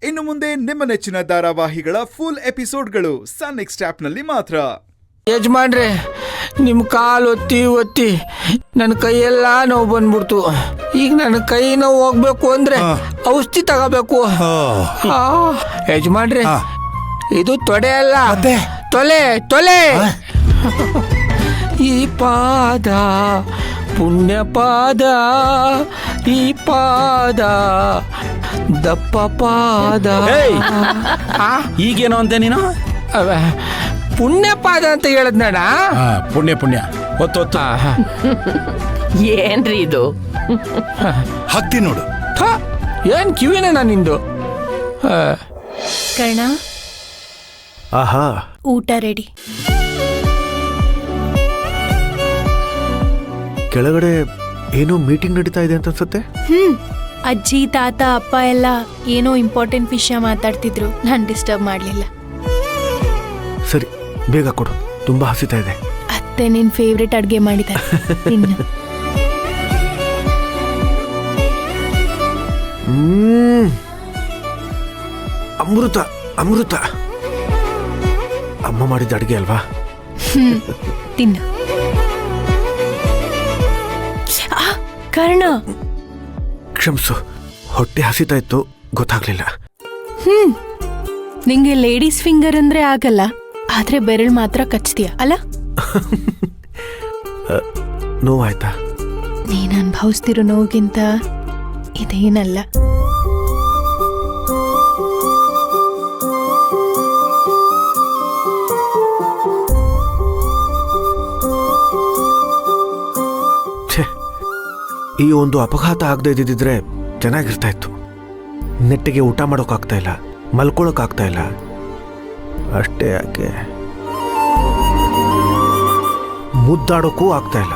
ಇನ್ನು ಮುಂದೆ ನಿಮ್ಮ ನೆಚ್ಚಿನ ಧಾರಾವಾಹಿಗಳ ಫುಲ್ ಎಪಿಸೋಡ್ಗಳು ಸನ್ ನೆಕ್ಸ್ಟ್ ಆಪ್ನಲ್ಲಿ ಮಾತ್ರ. ಯಜಮಾನ್ರೆ, ನಿಮ್ಮ ಕಾಲು ಒತ್ತಿ ಒತ್ತಿ ನನ್ನ ಕೈಯೆಲ್ಲ ನೋವು ಬಂದ್ಬಿಡ್ತು. ಈಗ ನನ್ನ ಕೈ ನೋವು ಹೋಗ್ಬೇಕು ಅಂದ್ರೆ ಔಷಧಿ ತಗೋಬೇಕು. ಯಜಮಾನ್ರೆ, ಇದು ತೊಡೆ ಅಲ್ಲ, ತೊಲೆ ತೊಲೆ. ಈ ಪಾದ ಪುಣ್ಯ ಪಾದ, ಈ ಪಾದ ದಪ್ಪ ಪಾದ. ಈಗೇನೋ ಅಂತೆ ನೀನು? ಪುಣ್ಯ ಪಾದ ಅಂತ ಹೇಳದ್ನಣ್ಣ. ಪುಣ್ಯ ಪುಣ್ಯ ಹೊತ್ತು ಏನ್ರಿ ಇದು? ಹತ್ತಿ ನೋಡು. ಏನ್ ಕಿವಿನ ನಿಂದು? ಕರ್ಣ, ಆಹಾ, ಊಟ ರೆಡಿ. ಕೆಳಗಡೆ ಏನೋ ಮೀಟಿಂಗ್ ನಡೀತಾ ಇದೆ ಅಂತ ಅನ್ಸುತ್ತೆ. ಅಜ್ಜಿ ತಾತ ಅಪ್ಪ ಎಲ್ಲ ಏನೋ ಇಂಪಾರ್ಟೆಂಟ್ ವಿಷಯ ಮಾತಾಡ್ತಿದ್ರು. ನಾನು ಡಿಸ್ಟರ್ಬ್ ಮಾಡಲಿಲ್ಲ. ಸರಿ, ಬೇಗ ಕೊಡು, ತುಂಬಾ ಹಸಿತಾ ಇದೆ. ಅತ್ತೆ ನಿನ್ ಫೇವ್ರೆಟ್ ಅಡ್ಗೆ ಮಾಡಿದ್ದಾರೆ, ತಿನ್ನು. ಅಮೃತ ಅಮೃತ. ಅಮ್ಮ ಮಾಡಿದ ಅಡ್ಗೆ ಅಲ್ವಾ? ತಿನ್ನು. ಕರ್ಣ, ಕ್ಷಮಿಸು, ಹೊಟ್ಟೆ ಹಸಿತಾ ಇತ್ತು, ಗೊತ್ತಾಗ್ಲಿಲ್ಲ. ನಿಂಗೆ ಲೇಡೀಸ್ ಫಿಂಗರ್ ಅಂದ್ರೆ ಆಗಲ್ಲ, ಆದ್ರೆ ಬೆರಳು ಮಾತ್ರ ಕಚ್ತೀಯ ಅಲ್ಲ? ನೋವಾಯ್ತಾ? ನೀನ್ ಅನುಭವಿಸ್ತಿರೋ ನೋವಿಗಿಂತ ಇದೇನಲ್ಲ. ಈ ಒಂದು ಅಪಘಾತ ಆಗದೆ ಇದ್ದಿದ್ರೆ ಚೆನ್ನಾಗಿರ್ತಾ ಇತ್ತು. ನೆಟ್ಟಿಗೆ ಊಟ ಮಾಡೋಕ್ಕಾಗ್ತಾ ಇಲ್ಲ, ಮಲ್ಕೊಳ್ಳೋಕ್ಕಾಗ್ತಾ ಇಲ್ಲ. ಅಷ್ಟೇ ಯಾಕೆ, ಮುದ್ದಾಡೋಕ್ಕೂ ಆಗ್ತಾ ಇಲ್ಲ.